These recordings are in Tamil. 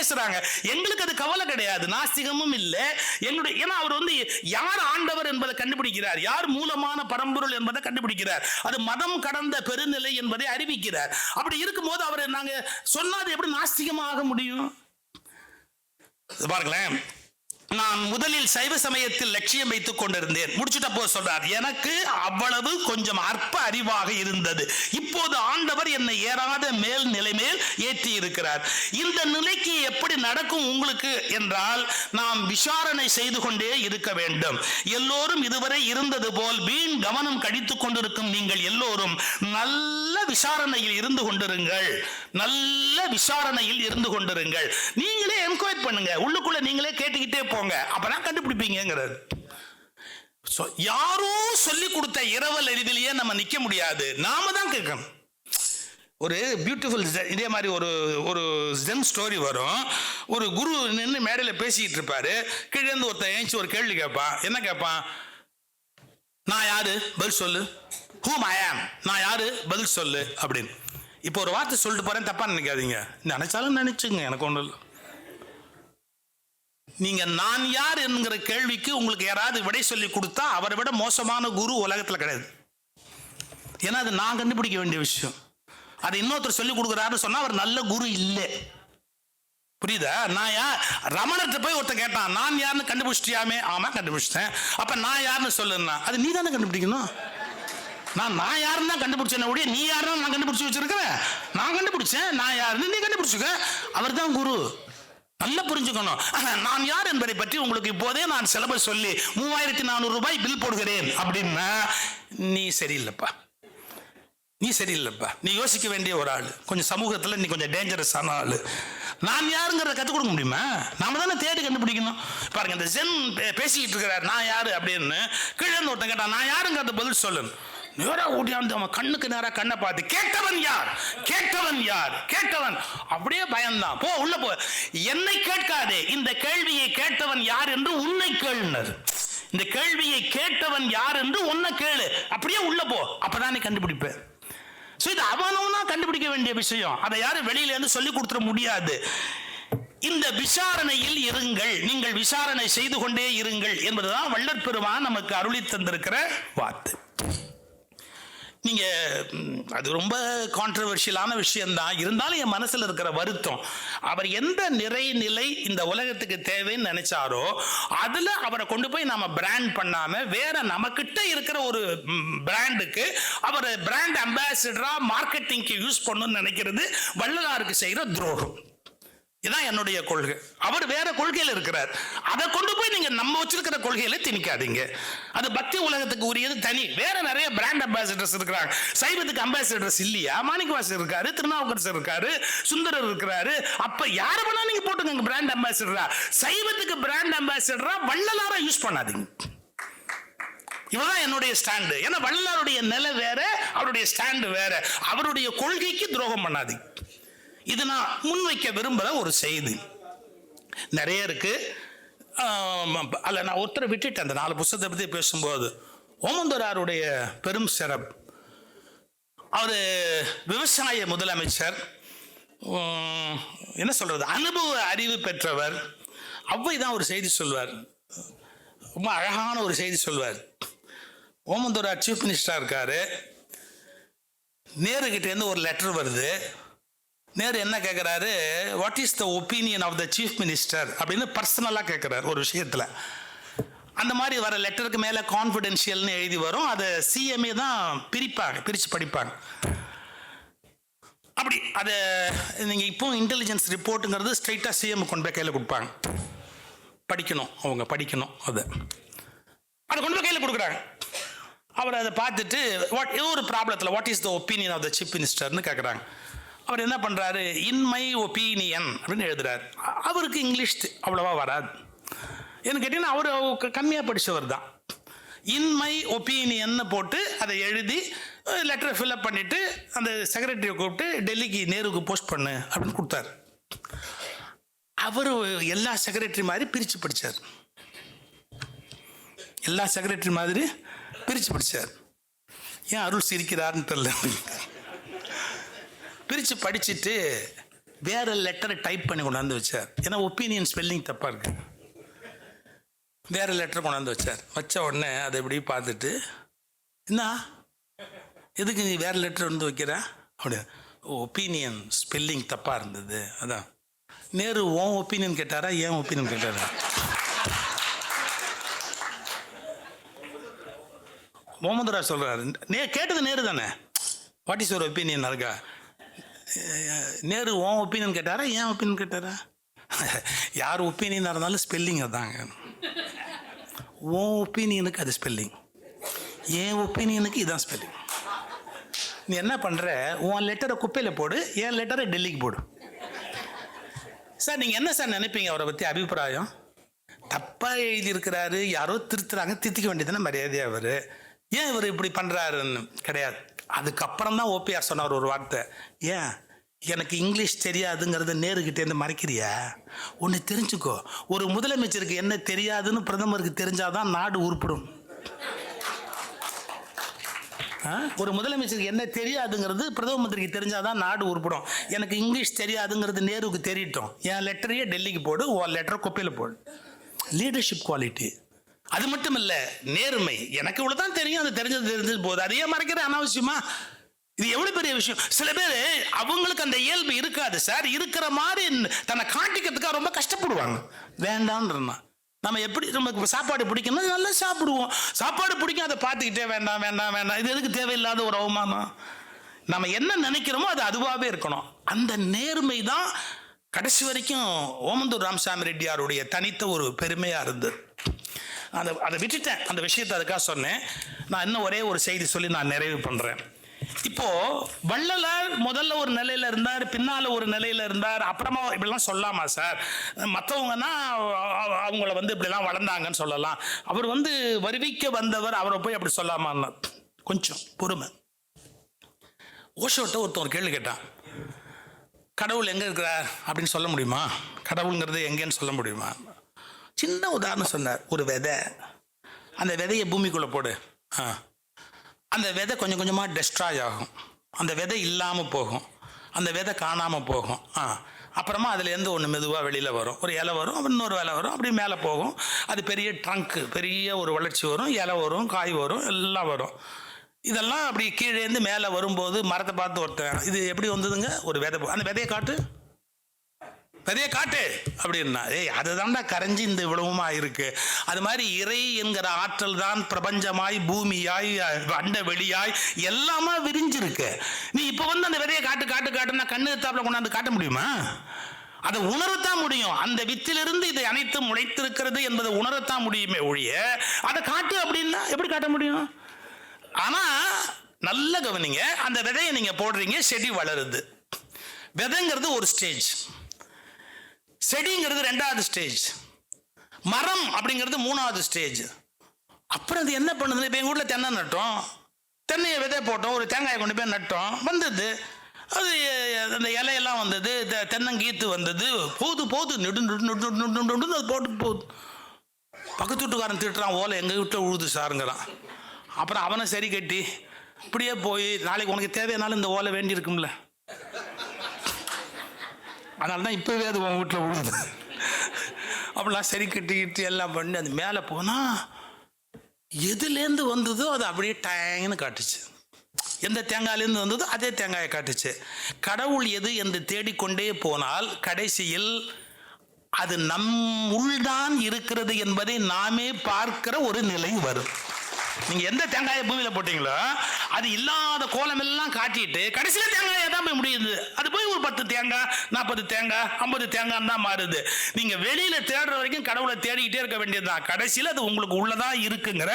பேசுறாங்க. எங்களுக்கு அது கவலை கிடையாது, நாஸ்திகமும் இல்லை எங்களுடைய. ஏன்னா அவர் வந்து யார் ஆண்டவர் என்பதை கண்டுபிடிக்கிறார், யார் மூலமான பரம்பொருள் என்பதை கண்டுபிடிக்கிறார், அது மதம் கடந்த பெருநிலை என்பதை அறிவிக்கிறார். அப்படி இருக்கும்போது அவரை நாங்க சொன்னாது எப்படி நாஸ்திகமாக ஆக முடியும்? பாருங்களேன், நான் முதலில் சைவ சமயத்தில் லட்சியம் வைத்துக் கொண்டிருந்தேன். முடிச்சுட்ட போது சொல்றார், எனக்கு அவ்வளவு கொஞ்சம் அற்ப அறிவாக இருந்தது. இப்போது ஆண்டவர் என்னை ஏறாத மேல் நிலை மேல் ஏற்றி இருக்கிறார். இந்த நிலைக்கு எப்படி நடக்கும் உங்களுக்கு என்றால், நாம் விசாரணை செய்து கொண்டே இருக்க வேண்டும். எல்லோரும் இதுவரை இருந்தது போல் வீண் கவனம் கழித்துக் கொண்டிருக்கும் நீங்கள் எல்லோரும் நல்ல விசாரணையில் இருந்து கொண்டிருங்கள். நல்ல விசாரணையில் இருந்து கொண்டிருங்கள். நீங்களே என்கொயரி பண்ணுங்க, உள்ளுக்குள்ள நீங்களே கேட்டுக்கிட்டே போங்க, அப்பதான் கண்டுபிடிப்பீங்கிறார். யாரோ சொல்லி கொடுத்த இரவல் அறிவிலேயே நம்ம நிக்க முடியாது, நாம தான் கேட்கணும். ஒரு பியூட்டிஃபுல் இதே மாதிரி ஒரு ஜென் ஸ்டோரி வரும். ஒரு குரு நின்று மேடையில் பேசிக்கிட்டு இருப்பாரு. கீழே இருந்து ஒருத்தன் ஏஞ்சி ஒரு கேள்வி கேட்பான். என்ன கேட்பான்? நான் யாரு, பதில் சொல்லு. whom I am, நான் யாரு, பதில் சொல்லு அப்படின்னு. இப்போ ஒரு வார்த்தை சொல்லிட்டு போறேன், தப்பா நினைக்காதீங்க, நினைச்சாலும் நினைச்சுங்க, எனக்கு ஒன்றும் இல்லை. நீங்க நான் யார் என்கிற கேள்விக்கு உங்களுக்கு யாராவது விடை சொல்லி கொடுத்தா அவரை விட மோசமான குரு உலகத்தில் கிடையாது. ஏன்னா அது நான் கண்டுபிடிக்க வேண்டிய விஷயம். அதை இன்னொருத்தர் சொல்லி கொடுக்குறாருன்னு சொன்னா அவர் நல்ல குரு இல்லை. புரியுதா? நான் யார், ரமணர்கிட்ட போய் ஒருத்தர் கேட்டான், நான் யாருன்னு கண்டுபிடிச்சிட்டியாமே? ஆமா கண்டுபிடிச்சிட்டேன். அப்ப நான் யாருன்னு சொல்லுன்னா, அது நீ தானே கண்டுபிடிக்கணும். நான் யாருன்னு தான் கண்டுபிடிச்சேன் ஒழிய நீ யாருன்னு நான் கண்டுபிடிச்சு வச்சிருக்கிறேன். நான் கண்டுபிடிச்சேன், நான் யாருன்னு நீ கண்டுபிடிச்சுக்க. அவர் தான் குரு. நல்லா புரிஞ்சுக்கணும். நான் யார் என்பதை பற்றி உங்களுக்கு இப்போதே நான் சிலபஸ் சொல்லி 3400 ரூபாய் பில் போடுகிறேன் அப்படின்னா நீ சரியில்லைப்பா, நீ சரியில்லைப்பா. நீ யோசிக்க வேண்டிய ஒரு ஆள், கொஞ்சம் சமூகத்தில் நீ கொஞ்சம் டேஞ்சரஸான ஆள். நான் யாருங்கிறத கற்றுக் கொடுக்க முடியுமா? நாம தானே தேடி கண்டுபிடிக்கணும். பாருங்க, இந்த ஜென் பேசிக்கிட்டு இருக்கிறார், நான் யாரு அப்படின்னு. கீழே ஒருத்தன் கேட்டான், நான் யாருங்கிறத பதில் சொல்லு. நேரா ஓடியாந்து அவன் கண்ணுக்கு நேரா கண்ணை பார்த்து, கேட்டவன் யார், கேட்டவன் யார், கேட்டவன். அப்படியே பயந்தான். போ உள்ள போ, என்னை கேட்காதே, இந்த கேள்வியை கேட்டவன் யார் என்று உன்னை கேளுனர். இந்த கேள்வியை கேட்டவன் யார் என்று உன்னை கேளு, அப்படியே உள்ள போ, அப்பதான் நீ கண்டுபிடிப்பேன். இது அவனவனா கண்டுபிடிக்க வேண்டிய விஷயம். அதை யாரும் வெளியில இருந்து சொல்லி கொடுத்துட முடியாது. இந்த விசாரணையில் இருங்கள், நீங்கள் விசாரணை செய்து கொண்டே இருங்கள் என்பதுதான் வள்ளற் பெருமான் நமக்கு அருளி தந்திருக்கிற வார்த்தை. நீங்க அது ரொம்ப கான்ட்ரவர்ஷியலான விஷயம்தான், இருந்தாலும் என் மனசுல இருக்கிற வருத்தம், அவர் எந்த நிறைநிலை இந்த உலகத்துக்கு தேவைன்னு நினைச்சாரோ அதுல அவரை கொண்டு போய் நாம பிராண்ட் பண்ணாம வேற நமக்கிட்ட இருக்கிற ஒரு பிராண்டுக்கு அவர் பிராண்ட் அம்பாசிடரா மார்க்கெட்டிங்க்கு யூஸ் பண்ணணும்னு நினைக்கிறது வள்ளலாருக்கு செய்யற துரோகம். இதுதான் என்னுடைய கொள்கை. அவர் வேற கொள்கையில் இருக்கிறார், அதை கொண்டு போய் நீங்க நம்ம வச்சிருக்கிற கொள்கையில திணிக்காதீங்க. அது பக்தி உலகத்துக்கு உரியது தனி. வேற நிறைய பிராண்ட் அம்பாசிடர்ஸ் இருக்கிறாங்க. சைவத்துக்கு அம்பாசிடர்ஸ் இல்லையா? மாணிக்கவாசர் இருக்காரு, திருநாவுக்கரசர் இருக்காரு, சுந்தரர் இருக்கிறாரு. அப்ப யார வேணா நீங்க போட்டுங்க பிராண்ட் அம்பாசிடரா. சைவத்துக்கு பிராண்ட் அம்பாசிடரா வள்ளலாரா யூஸ் பண்ணாதீங்க. இவதான் என்னுடைய ஸ்டாண்டு. ஏன்னா வள்ளலாருடைய நிலை வேற, அவருடைய ஸ்டாண்டு வேற. அவருடைய கொள்கைக்கு துரோகம் பண்ணாதீங்க. இது நான் முன்வைக்க விரும்புகிற ஒரு செய்தி. நிறைய இருக்கு, அல்ல நான் ஒருத்தரை விட்டுட்டேன். அந்த 4 புத்தகத்தை பற்றி பேசும்போது ஓமந்தூராருடைய பெரும் சிறப்பு, அவர் விவசாய முதலமைச்சர், என்ன சொல்றது, அனுபவ அறிவு பெற்றவர். அவ்வை தான் ஒரு செய்தி சொல்வார், ரொம்ப அழகான ஒரு செய்தி சொல்வார். ஓமந்தூரார் சீஃப் மினிஸ்டராக இருக்காரு. நேருகிட்ட இருந்து ஒரு லெட்டர் வருது. நேரு என்ன கேட்குறாரு, what is the opinion of the chief minister அப்படின்னு பர்சனலாக கேட்குறாரு ஒரு விஷயத்தில். அந்த மாதிரி வர லெட்டருக்கு மேலே கான்ஃபிடென்ஷியல்னு எழுதி வரும். அதை சிஎம்ஏ தான் பிரித்து படிப்பாங்க. அப்படி அதை நீங்கள் இப்போ இன்டெலிஜென்ஸ் ரிப்போர்ட்டுங்கிறது ஸ்ட்ரைட்டாக சிஎம் கொண்டு போய் கையில் கொடுப்பாங்க. படிக்கணும், அவங்க படிக்கணும். அதை கொண்டு போய் கையில் கொடுக்குறாங்க. அவர் அதை பார்த்துட்டு ஒரு ப்ராப்ளத்தில் what is the opinion of the chief மினிஸ்டர்னு கேட்குறாங்க. அவர் என்ன பண்ணுறாரு, இன் மை ஒப்பீனியன் அப்படின்னு எழுதுறாரு. அவருக்கு இங்கிலீஷ் அவ்வளோவா வராது. என்ன கேட்டீங்கன்னா அவர் கம்மியாக படித்தவர் தான். இன் மை ஒப்பீனியன் போட்டு அதை எழுதி லெட்டரை ஃபில்அப் பண்ணிவிட்டு அந்த செக்ரட்டரியை கூப்பிட்டு டெல்லிக்கு நேருக்கு போஸ்ட் பண்ணு அப்படின்னு கொடுத்தாரு. அவர் எல்லா செக்ரட்டரி மாதிரி பிரித்து படித்தார். எல்லா செக்ரட்டரி மாதிரி பிரித்து படித்தார். ஏன் அருள் சிரிக்கிறாருன்னு தெரியல. பிரித்து படிச்சுட்டு வேற லெட்டரை டைப் பண்ணி கொண்டாந்து வச்சார். ஏன்னா ஒப்பீனியன் ஸ்பெல்லிங் தப்பாக இருக்கு. வேற லெட்டர் கொண்டாந்து வச்சார். வச்ச உடனே அதை இப்படி பார்த்துட்டு, என்ன எதுக்கு நீ வேற லெட்டர் வந்து வைக்கிற அப்படி, ஒப்பீனியன் ஸ்பெல்லிங் தப்பாக இருந்தது. அதான் நேரு உன் ஒப்பீனியன் கேட்டாரா ஏன் ஒப்பீனியன் கேட்டாரா? முகமது ராஜ் சொல்கிறாரு, கேட்டது நேரு தானே, வாட் இஸ் யுவர் ஒப்பீனியன் இருக்கா? நேரு உன் ஒப்பீனியன் கேட்டாரா ஏன் ஒப்பீனியன் கேட்டாரா? யார் ஒப்பீனியனாக இருந்தாலும் ஸ்பெல்லிங் அதாங்க. உன் ஒப்பீனியனுக்கு அது ஸ்பெல்லிங், என் ஒப்பீனியனுக்கு இதான் ஸ்பெல்லிங். நீ என்ன பண்ணுற, உன் லெட்டரை குப்பையில் போடு, என் லெட்டரை டெல்லிக்கு போடு. சார் நீங்கள் என்ன சார் நினைப்பீங்க அவரை பற்றி அபிப்பிராயம்? தப்பாக எழுதியிருக்கிறாரு, யாரோ திருத்துறாங்க, திருத்திக்க வேண்டியதுன்னு மரியாதையாக அவர். ஏன் இவர் இப்படி பண்ணுறாருன்னு கிடையாது. அதுக்கப்புறம் தான் ஓபிஆர் சொன்னார் ஒரு வார்த்தை, ஏன் எனக்கு இங்கிலீஷ் தெரியாதுங்கிறத நேருக்கிட்டேருந்து மறைக்கிறியா? ஒன்று தெரிஞ்சுக்கோ, ஒரு முதலமைச்சருக்கு என்ன தெரியாதுன்னு பிரதமருக்கு தெரிஞ்சாதான் நாடு உருப்படும். ஒரு முதலமைச்சருக்கு என்ன தெரியாதுங்கிறது பிரதம மந்திரிக்கு தெரிஞ்சாதான் நாடு உருப்படும். எனக்கு இங்கிலீஷ் தெரியாதுங்கிறது நேருக்கு தெரியட்டும், என் லெட்டரையே டெல்லிக்கு போடு, உன் லெட்டரை குப்பையில் போடு. Leadership quality. அது மட்டும் இல்லை, நேர்மை. எனக்கு இவ்வளோதான் தெரியும், அது தெரிஞ்சது போகுது, அதையே மறைக்கிற அனாவசியமா? இது எவ்வளவு பெரிய விஷயம். சில பேர் அவங்களுக்கு அந்த இயல்பு இருக்காது சார், இருக்கிற மாதிரி தன்னை காட்டிக்கிறதுக்காக ரொம்ப கஷ்டப்படுவாங்க. வேண்டாம்ன்றா நம்ம எப்படி, நமக்கு சாப்பாடு பிடிக்கணும், நல்லா சாப்பிடுவோம், சாப்பாடு பிடிக்கும், அதை பார்த்துக்கிட்டே வேண்டாம் வேண்டாம் வேண்டாம், இது எதுக்கு தேவையில்லாத ஒரு அவமானம். நம்ம என்ன நினைக்கிறோமோ அது அதுவாகவே இருக்கணும். அந்த நேர்மை தான் கடைசி வரைக்கும் ஓமந்தூர் ராமசாமி ரெட்டியாருடைய தனித்த ஒரு பெருமையாக இருந்தது. அதை விட்டுட்டேன், அந்த விஷயத்தை அதுக்காக சொன்னேன். நான் இன்னும் ஒரே ஒரு செய்தி சொல்லி நான் நிறைவு பண்ணுறேன். இப்போ வள்ளலார் முதல்ல ஒரு நிலையில இருந்தார், பின்னால ஒரு நிலையில இருந்தார், அப்புறமா இப்படிலாம் சொல்லாமா சார்? மற்றவங்கன்னா அவங்கள இப்படிலாம் வளர்ந்தாங்கன்னு சொல்லலாம், அவர் வருவிக்க வந்தவர், அவரை போய் அப்படி சொல்லாமா? கொஞ்சம் பொறுமை. ஓஷோட்ட ஒருத்தர் கேள்வி கேட்டான், கடவுள் எங்க இருக்கிறார் அப்படின்னு சொல்ல முடியுமா? கடவுளுங்கிறது எங்கன்னு சொல்ல முடியுமா? சின்ன உதாரணம் சொன்னார். ஒரு விதை, அந்த விதையை பூமிக்குள்ள போடு, அந்த விதை கொஞ்சம் கொஞ்சமாக டெஸ்ட்ராய் ஆகும், அந்த விதை இல்லாமல் போகும், அந்த விதை காணாமல் போகும். அப்புறமா அதுலேருந்து ஒன்று மெதுவாக வெளியில் வரும், ஒரு இலை வரும், அப்புறம் இன்னொரு இலை வரும், அப்படி மேலே போகும். அது பெரிய ட்ரங்க்கு, பெரிய ஒரு வளர்ச்சி வரும், இலை வரும், காய் வரும், எல்லாம் வரும். இதெல்லாம் அப்படி கீழேருந்து மேலே வரும்போது மரத்தை பார்த்து ஒருத்தன், இது எப்படி வந்ததுங்க? ஒரு விதை, அந்த விதையை காட்டு, விதையை காட்டு அப்படின்னா, அதுதான்டா கரைஞ்சி இந்த இவ்வளவுமா இருக்கு. அது மாதிரி இறை என்கிற ஆற்றல் தான் பிரபஞ்சமாய், பூமியாய், அண்ட வெளியாய் எல்லாமா விரிஞ்சிருக்கு. நீ இப்போ அந்த விதையை காட்டு காட்டு காட்டுன்னா கண்ணு தாப்புல கொண்டாந்து காட்ட முடியுமா? அதை உணரத்தான் முடியும். அந்த வித்திலிருந்து இதை அனைத்தும் முளைத்திருக்கிறது என்பதை உணரத்தான் முடியுமே ஒழிய அதை காட்டு அப்படின்னா எப்படி காட்ட முடியும்? ஆனா நல்ல கவனிங்க, அந்த விதையை நீங்க போடுறீங்க, செடி வளருது. விதைங்கிறது ஒரு ஸ்டேஜ், செடிங்கிறது ரெண்டாவது ஸ்டேஜ், மரம் அப்படிங்கிறது மூணாவது ஸ்டேஜ். அப்புறம் அது என்ன பண்ணுது? இப்போ எங்கள் வீட்டில் தென்னை நட்டோம், தென்னையை விதை போட்டோம், ஒரு தேங்காயை கொண்டு போய் நட்டோம், வந்தது, அது அந்த இலையெல்லாம் வந்தது, தென்னங்கீத்து வந்தது, போது நெடு அது போகுது. பக்கத்து வீட்டுக்காரன் திட்டுறான், ஓலை எங்கள் வீட்டில் உழுது சாருங்கிறான். அப்புறம் அவனை சரி கட்டி இப்படியே போய், நாளைக்கு உனக்கு தேவையானாலும் இந்த ஓலை வேண்டி இருக்கும்ல, அதனால தான் இப்போவே அது உன் வீட்டில் விழுது. அப்படிலாம் சரி கட்டிக்கிட்டு எல்லாம் பண்ணி அது மேலே போனால் எதுலேருந்து வந்ததோ அது அப்படியே டேங்கன்னு காட்டுச்சு. எந்த தேங்காயிலேருந்து வந்ததோ அதே தேங்காயை காட்டுச்சு. கடவுள் எது என்று தேடிக்கொண்டே போனால் கடைசியில் அது நம் உள்தான் இருக்கிறது என்பதை நாமே பார்க்கிற ஒரு நிலை வரும். நீங்க எந்த தேங்காயை பூமியில போட்டீங்களோ அது இல்லாத கோலம் எல்லாம் காட்டிட்டு கடைசியில தேங்காய் தான் போய் முடியுது. அது போய் ஒரு 10 தேங்காய், 40 தேங்காய், 50 தேங்காய் தான் மாறுது. நீங்க வெளியில தேடுற வரைக்கும் கடவுளை தேடிக்கிட்டே இருக்க வேண்டியதுதான். கடைசியில அது உங்களுக்கு உள்ளதா இருக்குங்கிற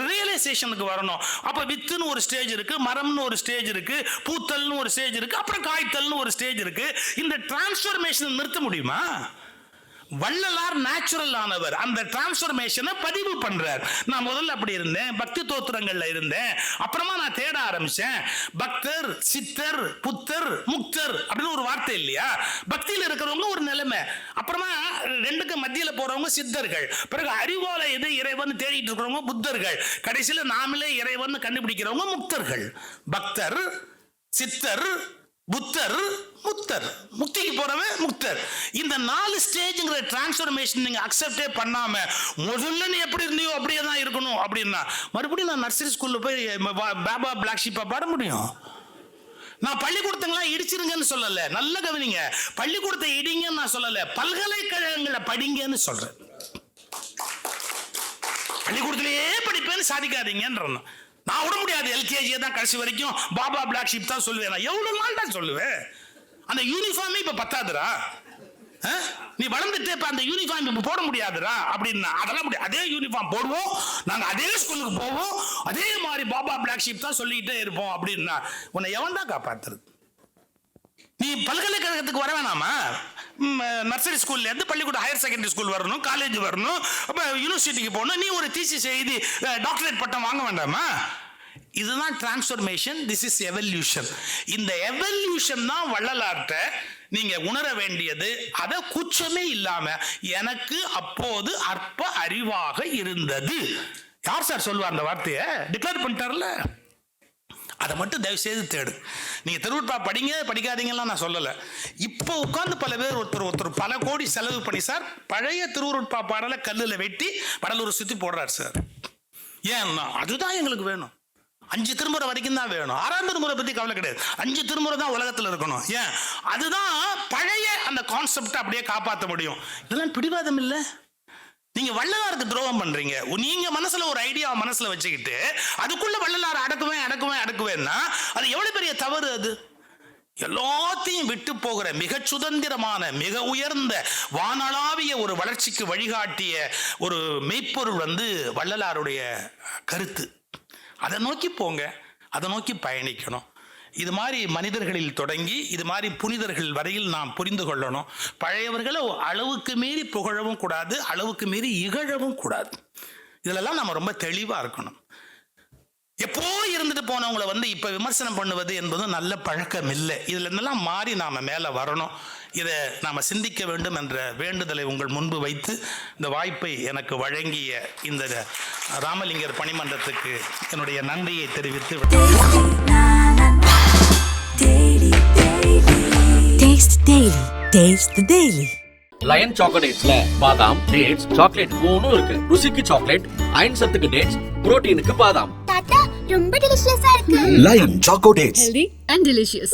ரியலைசேஷனுக்கு வரணும். அப்ப வித்துன்னு ஒரு ஸ்டேஜ் இருக்கு, மரம்னு ஒரு ஸ்டேஜ் இருக்கு, பூத்தல்னு ஒரு ஸ்டேஜ் இருக்கு, அப்புறம் காய்த்தல்னு ஒரு ஸ்டேஜ் இருக்கு. இந்த டிரான்ஸ்ஃபர்மேஷன் நிறுத்த முடியுமா? வள்ளலார் நேச்சுரல் ஆனவர், அந்த டிரான்ஸ்ஃபர்மேஷனை பதிவு பண்றார். நான் முதல்ல அப்படி இருந்தேன், பக்தி தோத்திரங்கள்ல இருந்தேன், அப்புறமா நான் தேட ஆரம்பிச்சேன். பக்தர், சித்தர், புத்தர், முக்தர் அப்படின்னு ஒரு வார்த்தை இல்லையா? பக்தியில் இருக்கிறவங்க ஒரு நிலைமை, அப்புறமா ரெண்டுக்கு மத்தியில போறவங்க சித்தர்கள், பிறகு அறிவோல எது இறைவன் தேடிட்டு இருக்கிறவங்க புத்தர்கள், கடைசியில நாமளே இறைவன் கண்டுபிடிக்கிறவங்க முக்தர்கள். பக்தர், சித்தர், புத்தர் முக்தர், முக்திக்கு போறவன் முக்தர். இந்த 4 ஸ்டேஜ்ங்கிற டிரான்ஸ்ஃபர்மேஷன் நீங்க அக்செப்டே பண்ணாம முதல்ல நீ எப்படி இருந்தியோ அப்படியே தான் இருக்கணும் அப்படின்னா மறுபடியும் நான் நர்சரி ஸ்கூல்ல போய் பாபா பிளாக் ஷீப்பா பாட முடியும்? நான் பள்ளிக்கூடத்தெல்லாம் இடிச்சிருங்கன்னு சொல்லல, நல்ல கவனிங்க, பள்ளிக்கூடத்தை இடிங்கன்னு நான் சொல்லல, பல்கலைக்கழகங்களை படிங்கன்னு சொல்றேன். பள்ளிக்கூடத்திலேயே படிப்பேன்னு சாதிக்காதீங்கன்ற நான் விட முடியாது. எல்கேஜியை தான் கடைசி வரைக்கும் பாபா பிளாக் ஷீப் தான் சொல்லுவேன். நான் எவ்வளவு நாள் தான் சொல்லுவேன்? அந்த யூனிஃபார்மே இப்ப பத்தாதுரா, நீ வளர்ந்துட்டு இப்ப அந்த யூனிஃபார்ம் இப்ப போட முடியாதுரா அப்படின்னா அதெல்லாம் முடியாது. அதே யூனிஃபார்ம் போடுவோம், நாங்க அதே ஸ்கூலுக்கு போவோம், அதே மாதிரி பாபா பிளாக் ஷீப் தான் சொல்லிக்கிட்டே இருப்போம் அப்படின்னா உன்னை எவன் தான் காப்பாத்துறது? நீ பல்கலைக்கழகத்துக்கு வர வேணாமா? நர்சரி ஸ்கூல்ல இருந்து பள்ளிக்கூடம், ஹையர் செகண்டரி ஸ்கூல் வரணும், காலேஜ் வரணும், அப்ப யூனிவர்சிட்டிக்கு போகணும், நீ ஒரு தீசிஸ் எழுதி டாக்டரேட் பட்டம் வாங்க வேண்டாமா? இதுதான் டிரான்ஸ்ஃபர்மேஷன். This is evolution. இந்த எவல்யூஷன் தான் வள்ளலார்ட்ட நீங்க உணர வேண்டியது. அத கூச்சமே இல்லாம எனக்கு அப்போது அற்ப அறிவாக இருந்தது. யார் சார் சொல்லுவா அந்த வார்த்தையை? டிக்ளேர் பண்ணிட்டார்ல. அதை மட்டும் தயவு செய்து தேடு. நீங்க திருவுட்பா படிங்க படிக்காதீங்கலாம் நான் சொல்லல. இப்போ உட்கார்ந்து பல பேர் ஒருத்தர் பல கோடி செலவு பண்ணி சார் பழைய திருவுட்பா பாடலை கல்லுல வெட்டி கடலூர் சுத்தி போடுறார் சார். ஏன்னா அதுதான் எங்களுக்கு வேணும். 5 திருமுறை வரைக்கும் தான் வேணும். 6ஆம் திருமுறை பத்தி கவலை கிடையாது. 5 திருமுறை தான் உலகத்தில் இருக்கணும். ஏன்? அதுதான் பழைய அந்த கான்செப்ட் அப்படியே காப்பாற்ற முடியும். இதெல்லாம் பிடிவாதம் இல்லை. நீங்க வள்ளலாருக்கு துரோகம் பண்றீங்க. நீங்க மனசுல ஒரு ஐடியா மனசுல வச்சுக்கிட்டு அதுக்குள்ள வள்ளலார் அடக்குவேன்னா அது எவ்வளவு பெரிய தவறு. அது எல்லாத்தையும் விட்டு போகிற மிக சுதந்திரமான மிக உயர்ந்த வானளாவிய ஒரு வளர்ச்சிக்கு வழிகாட்டிய ஒரு மெய்ப்பொருள் வள்ளலாருடைய கருத்து. அதை நோக்கி போங்க, அதை நோக்கி பயணிக்கணும். இது மாதிரி மனிதர்களில் தொடங்கி இது மாதிரி புனிதர்கள் வரையில் நாம் புரிந்து கொள்ளணும். பழையவர்களை அளவுக்கு மீறி புகழவும் கூடாது, அளவுக்கு மீறி இகழவும் கூடாது. இதிலெல்லாம் நம்ம ரொம்ப தெளிவாக இருக்கணும். எப்போ இருந்துட்டு போனவங்களை இப்ப விமர்சனம் பண்ணுவது என்பது நல்ல பழக்கம் இல்லை. இதுல இருந்தெல்லாம் மாறி நாம மேல வரணும். இதை நாம சிந்திக்க வேண்டும் என்ற வேண்டுதலை உங்கள் முன்பு வைத்து இந்த வாய்ப்பை எனக்கு வழங்கிய இந்த ராமலிங்கர் பணிமன்றத்துக்கு என்னுடைய நன்றியை தெரிவித்து லயன் சாக்லேட்ஸ்ல பாதாம், டேட்ஸ், சாக்லேட் 3 இருக்கு. ருசிக்கு சாக்லேட், அயன் சத்துக்கு டேட்ஸ், புரோட்டீனுக்கு பாதாம். தாத்தா ரொம்ப டெலிஷியஸா இருக்கு. Lion Choco Dates. Healthy and delicious.